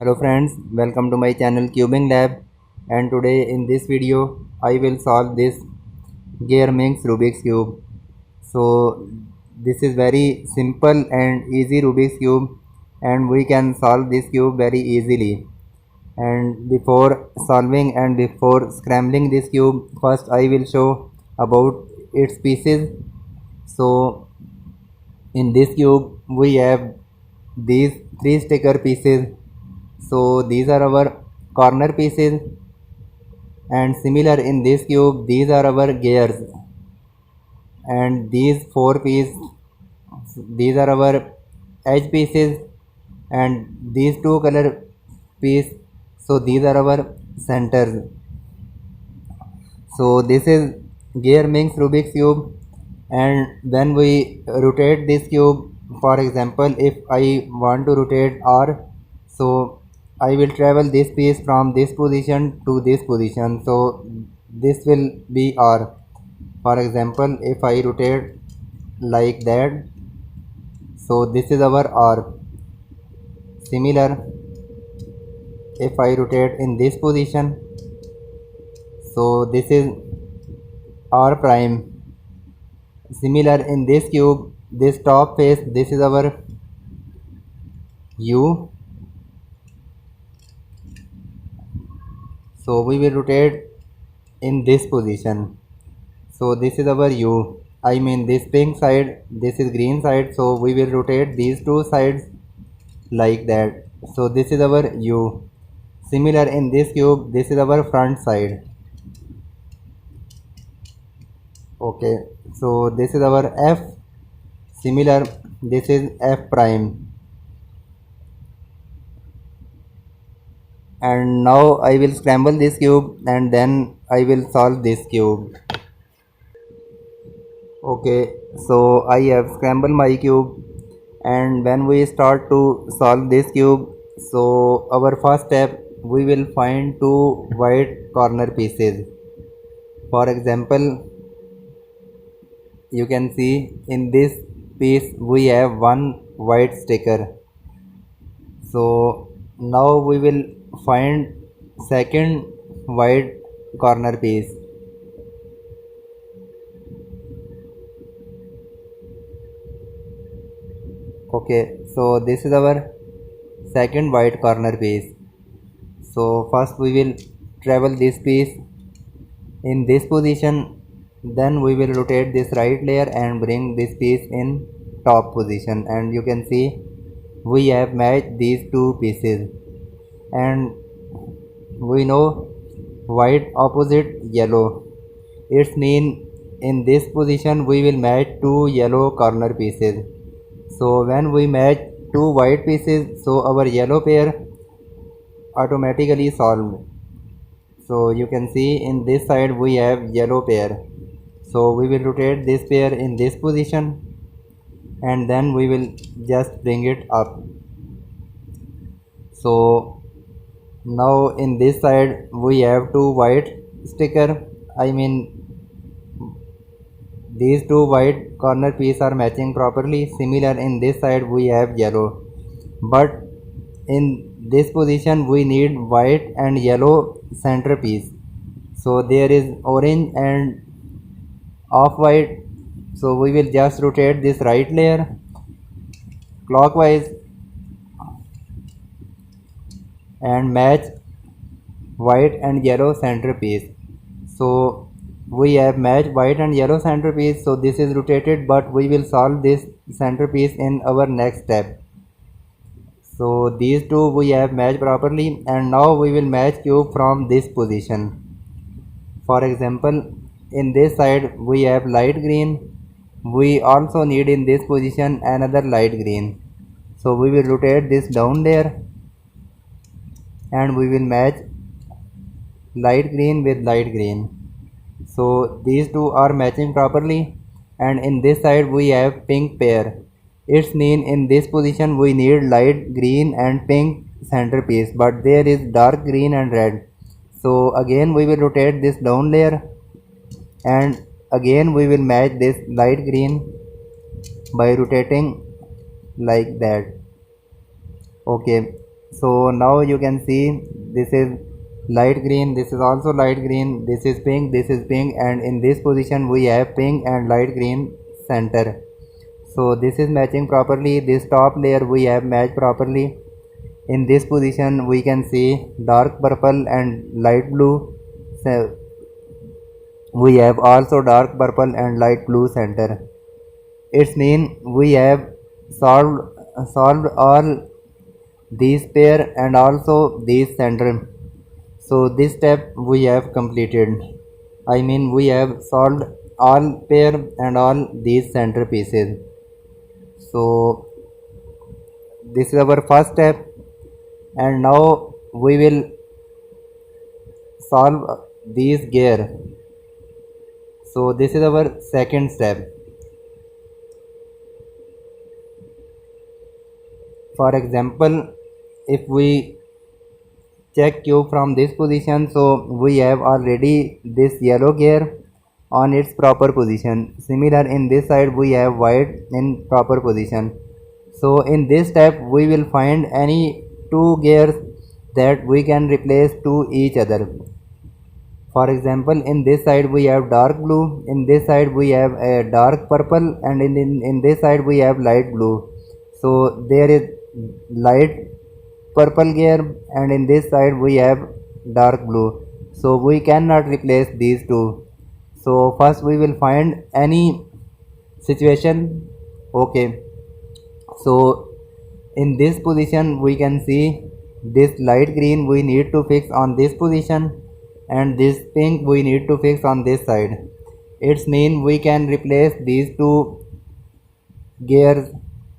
Hello friends, welcome to my channel Cubing Lab, and today in this video I will solve this Gear-Minx Rubik's Cube. So this is very simple and easy Rubik's Cube, and we can solve this cube very easily. And before solving and before scrambling this cube, first I will show about its pieces. So in this cube we have these three sticker pieces. So these are our corner pieces, and similar in this cube these are our gears, and these four pieces, these are our edge pieces, and these two color piece, so these are our centers. So this is Gear-Minx Rubik's cube, and when we rotate this cube, for example if I want to rotate R, so I will travel this piece from this position to this position, so this will be R. For example if I rotate like that, so this is our R. Similar if I rotate in this position, so this is R prime. Similar in this cube, this top face, this is our U. So we will rotate in this position. So this is our U. I mean this pink side, this is green side. So we will rotate these two sides like that. So this is our U. Similar in this cube, this is our front side. Okay, so this is our F. Similar, this is F prime. And now I will scramble this cube and then I will solve this cube. Okay, so I have scrambled my cube, and when we start to solve this cube, so our first step we will find two white corner pieces. For example, you can see in this piece we have one white sticker. So now we will find second white corner piece. Okay, so this is our second white corner piece. So first we will travel this piece in this position, then we will rotate this right layer and bring this piece in top position, and you can see we have matched these two pieces. And we know white opposite yellow, it's mean in this position we will match two yellow corner pieces. So when we match two white pieces, so our yellow pair automatically solved. So you can see in this side we have yellow pair, so we will rotate this pair in this position and then we will just bring it up. So now in this side we have two white sticker, I mean these two white corner pieces are matching properly. Similar in this side we have yellow, but in this position we need white and yellow center piece. So there is orange and off-white, so we will just rotate this right layer clockwise and match white and yellow center piece. So we have matched white and yellow center piece, so this is rotated, but we will solve this center piece in our next step. So these two we have matched properly, and now we will match cube from this position. For example, in this side we have light green, we also need in this position another light green. So we will rotate this down there and we will match light green with light green. So these two are matching properly, and in this side we have pink pair. It's mean in this position we need light green and pink center piece, but there is dark green and red. So again we will rotate this down layer and again we will match this light green by rotating like that. Okay, So now you can see this is light green, this is also light green, this is pink, this is pink, and in this position we have pink and light green center. So this is matching properly. This top layer we have matched properly. In this position we can see dark purple and light blue. So we have also dark purple and light blue center. It's mean we have solved all these pair and also these center. So this step we have completed. I mean we have solved all pair and all these center pieces. So this is our first step, and now we will solve these gear. So this is our second step. For example, if we check cube from this position, so we have already this yellow gear on its proper position. Similar in this side we have white in proper position. So in this step we will find any two gears that we can replace to each other. For example, in this side we have dark blue, in this side we have a dark purple, and in this side we have light blue. So there is light purple gear, and in this side we have dark blue. So we cannot replace these two. So first we will find any situation. Okay, so in this position we can see this light green we need to fix on this position, and this pink we need to fix on this side. It's mean we can replace these two gears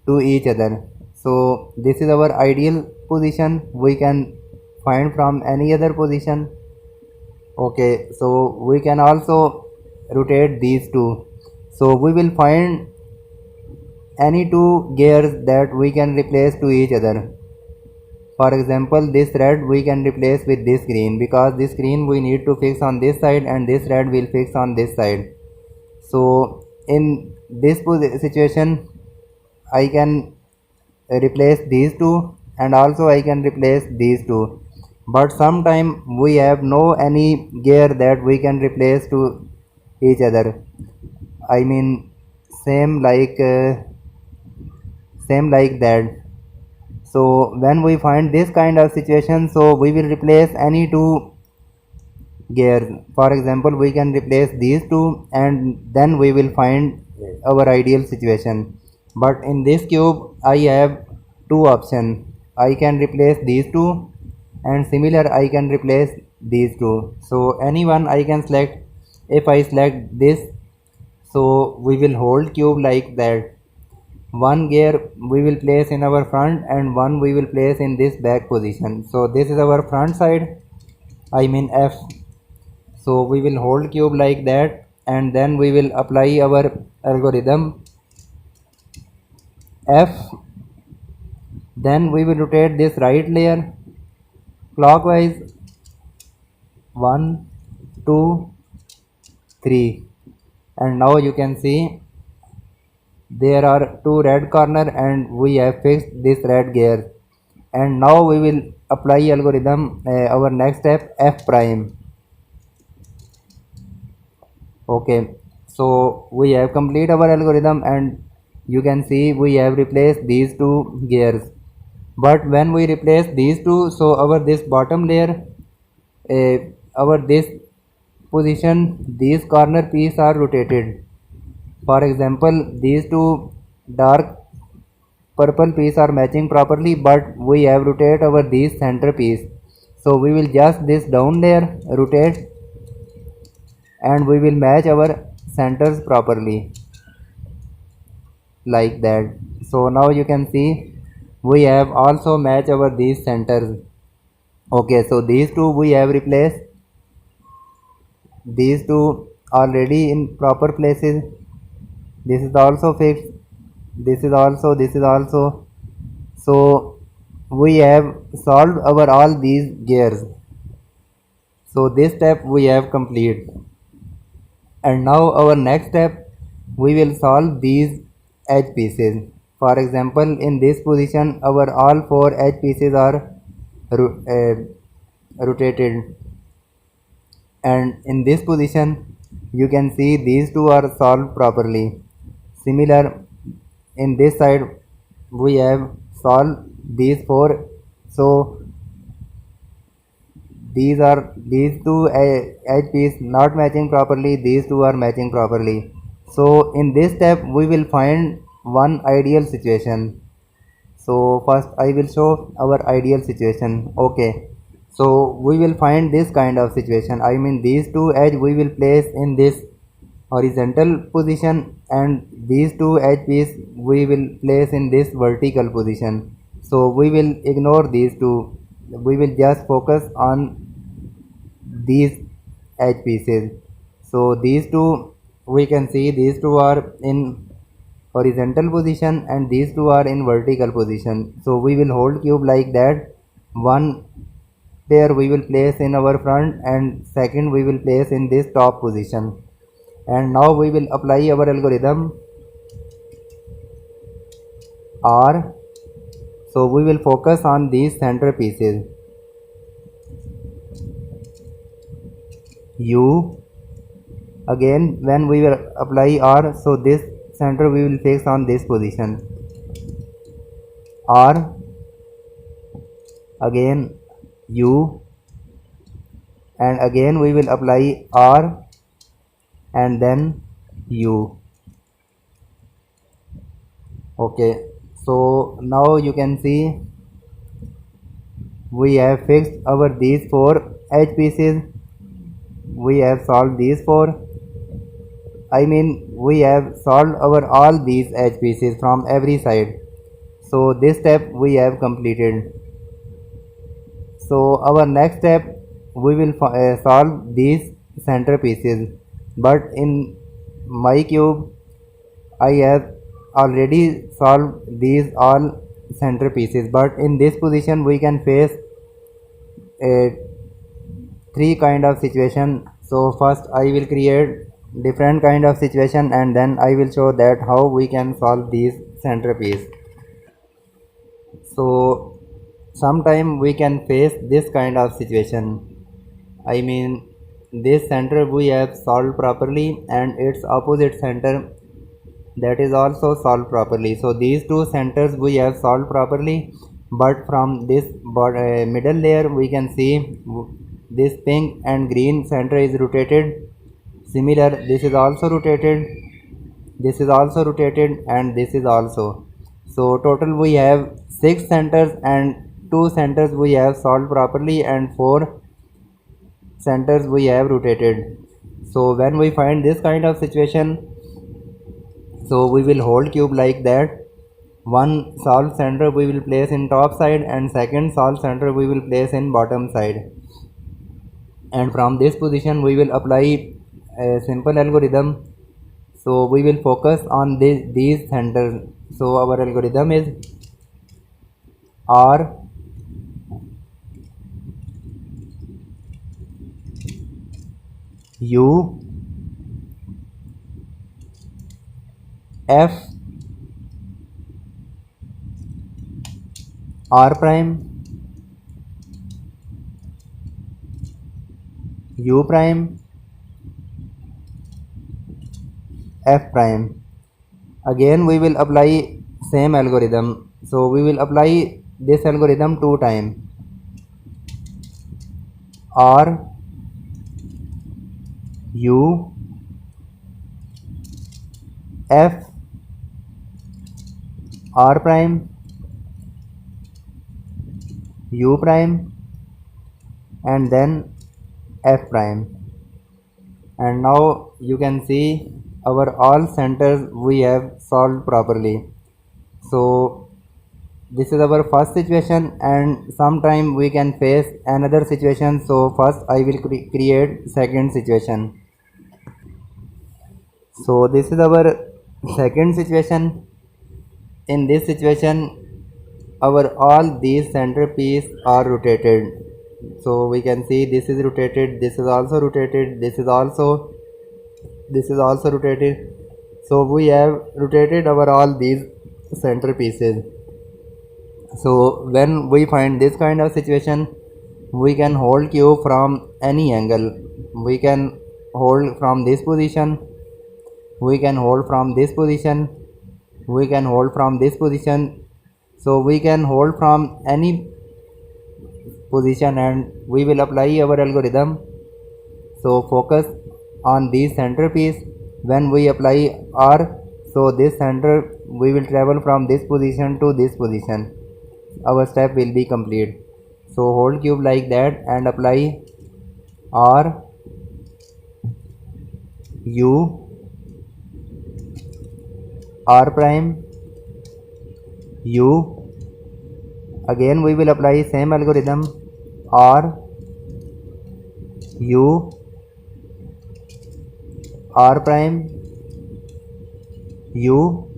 to each other. So this is our ideal position. We can find from any other position. Okay, so we can also rotate these two. So we will find any two gears that we can replace to each other. For example, this red we can replace with this green, because this green we need to fix on this side and this red will fix on this side. So in this situation I can replace these two, and also I can replace these two. But sometime we have no any gear that we can replace to each other. I mean same like that. So when we find this kind of situation, so we will replace any two gears. For example, we can replace these two, and then we will find our ideal situation. But in this cube I have two options. I can replace these two, and similar I can replace these two. So anyone I can select. If I select this, so we will hold cube like that. One gear we will place in our front and one we will place in this back position. So this is our front side, I mean F. So we will hold cube like that, and then we will apply our algorithm F. Then we will rotate this right layer clockwise 1, 2, 3, and now you can see there are two red corner and we have fixed this red gear. And now we will apply algorithm our next step F prime. Okay, so we have complete our algorithm, and you can see we have replaced these two gears. But when we replace these two, so our this bottom layer, our this position, these corner piece are rotated. For example, these two dark purple piece are matching properly, but we have rotate our these center piece. So we will just this down layer rotate, and we will match our centers properly like that. So now you can see we have also match our these centers. Okay, so these two we have replaced, these two already in proper places. This is also fixed, this is also. So we have solved our all these gears. So this step we have complete, and now our next step we will solve these edge pieces. For example, in this position our all four edge pieces are rotated, and in this position you can see these two are solved properly. Similar, in this side we have solved these four, so these two edge piece not matching properly, these two are matching properly. So in this step we will find one ideal situation. So first I will show our ideal situation. Okay, so we will find this kind of situation. I mean, these two edge we will place in this horizontal position, and these two edge piece we will place in this vertical position. So we will ignore these two, we will just focus on these edge pieces. So these two, we can see these two are in horizontal position and these two are in vertical position. So we will hold cube like that. One pair we will place in our front and second we will place in this top position. And now we will apply our algorithm R. So we will focus on these center pieces U. Again when we will apply R, so this center we will fix on this position R. Again U, and again we will apply R and then U. Okay, so now you can see we have fixed our these four edge pieces, we have solved these four, I mean we have solved our all these edge pieces from every side. So this step we have completed. So our next step we will solve these center pieces, but in my cube I have already solved these all center pieces, but in this position we can face a three kind of situation. So first I will create different kind of situation and then I will show that how we can solve these center piece. So sometime we can face this kind of situation. I mean, this center we have solved properly and its opposite center that is also solved properly. So these two centers we have solved properly, but from this middle layer we can see this pink and green center is rotated. Similar, this is also rotated, this is also rotated, and this is also. So total we have 6 centers, and 2 centers we have solved properly and 4 centers we have rotated. So when we find this kind of situation, so we will hold cube like that. One solved center we will place in top side and second solved center we will place in bottom side. And from this position we will apply a simple algorithm. So we will focus on these centers. So our algorithm is R U F R prime U prime F prime. Again we will apply same algorithm. So we will apply this algorithm 2 times. R U F R prime U prime and then F prime. And now you can see our all centers we have solved properly. So this is our first situation, and sometime we can face another situation. So first I will create second situation. So this is our second situation. In this situation our all these center piece are rotated. So we can see this is rotated, this is also rotated, this is also rotated. So we have rotated our all these center pieces. So when we find this kind of situation, we can hold cube from any angle. We can hold from this position, we can hold from this position, we can hold from this position. So we can hold from any position and we will apply our algorithm. So focus on this centerpiece. When we apply R, so this center we will travel from this position to this position. Our step will be complete. So hold cube like that and apply R, U, R prime, U. Again we will apply same algorithm, R, U, R prime, U,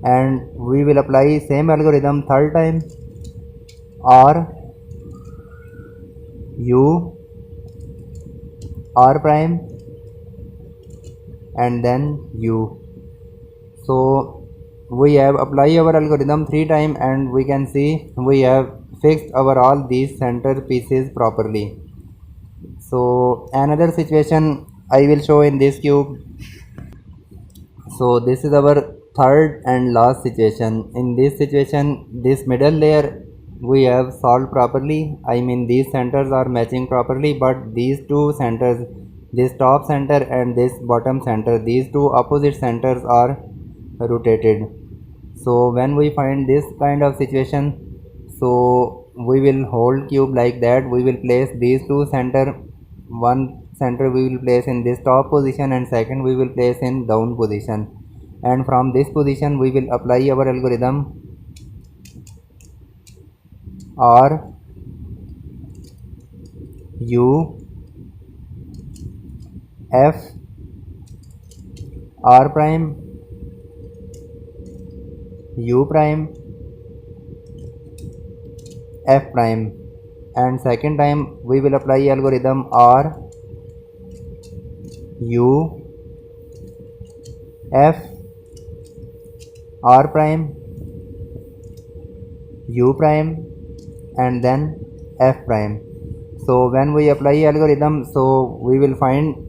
and we will apply same algorithm third time, R, U, R prime, and then U. So we have applied our algorithm 3 times and we can see we have fixed our all these center pieces properly. So another situation I will show in this cube. So this is our third and last situation. In this situation, this middle layer we have solved properly. I mean these centers are matching properly, but these two centers, this top center and this bottom center, these two opposite centers are rotated. So when we find this kind of situation, so we will hold cube like that. We will place these two center, one center we will place in this top position and second we will place in down position, and from this position we will apply our algorithm R, U, F, R prime, U prime, F prime, and second time we will apply algorithm R, U, F, R prime, U prime, and then F prime. So when we apply algorithm, so we will find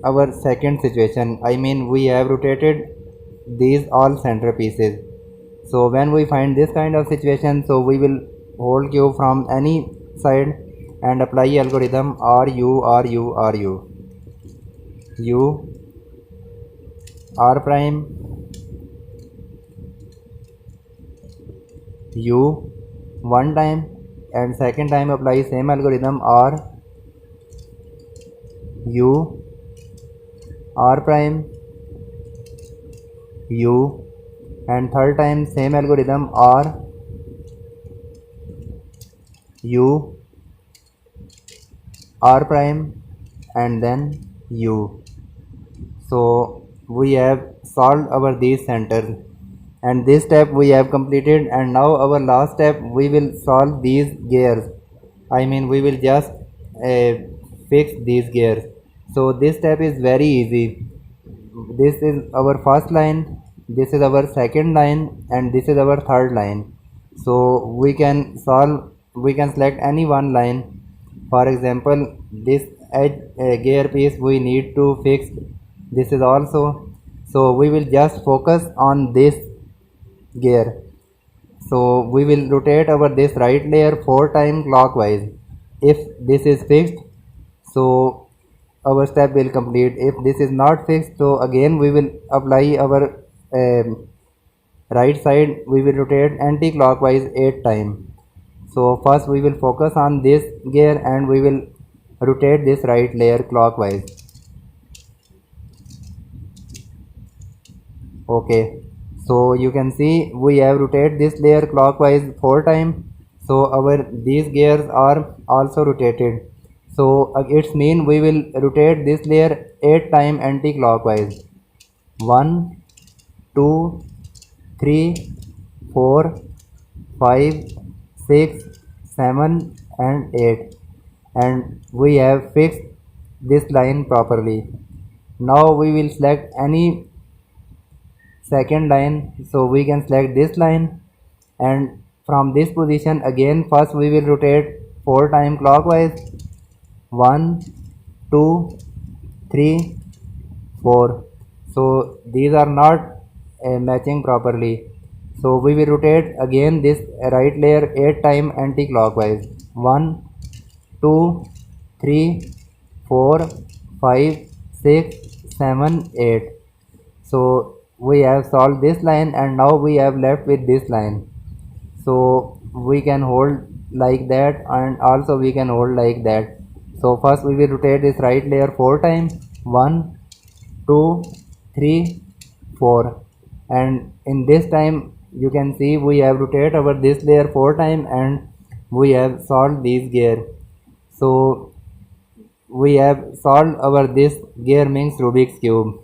our second situation. I mean we have rotated these all center pieces. So when we find this kind of situation, so we will hold cube from any side and apply algorithm R, U, R, U, R, U, U, R prime, U one time, and second time apply same algorithm R, U, R prime, U, and third time same algorithm R, U, R prime, and then U. So we have solved our these centers, and this step we have completed, and now our last step we will solve these gears. I mean we will just fix these gears. So this step is very easy. This is our first line, this is our second line, and this is our third line. So we can select any one line. For example, this edge gear piece we need to fix, this is also. So we will just focus on this gear. So we will rotate our this right layer 4 times clockwise. If this is fixed, so our step will complete. If this is not fixed, so again we will apply our right side, we will rotate anti-clockwise 8 times. So first we will focus on this gear and we will rotate this right layer clockwise. Okay, so you can see we have rotated this layer clockwise 4 times. So our these gears are also rotated. So it's mean we will rotate this layer 8 times anti-clockwise. 1, 2, 3, 4, 5, 6, 7 and 8, and we have fixed this line properly. Now we will select any second line, so we can select this line and from this position again, first we will rotate 4 times clockwise. 1 2 3 4. So these are not matching properly, so we will rotate again this right layer 8 times anti-clockwise. 1 2 3 4 5 6 7 8. So we have solved this line, and now we have left with this line. So we can hold like that, and also we can hold like that. So first we will rotate this right layer 4 times. 1 2 3 4. And in this time you can see we have rotated our this layer 4 times, and we have solved this gear. So we have solved our this gear means Rubik's cube.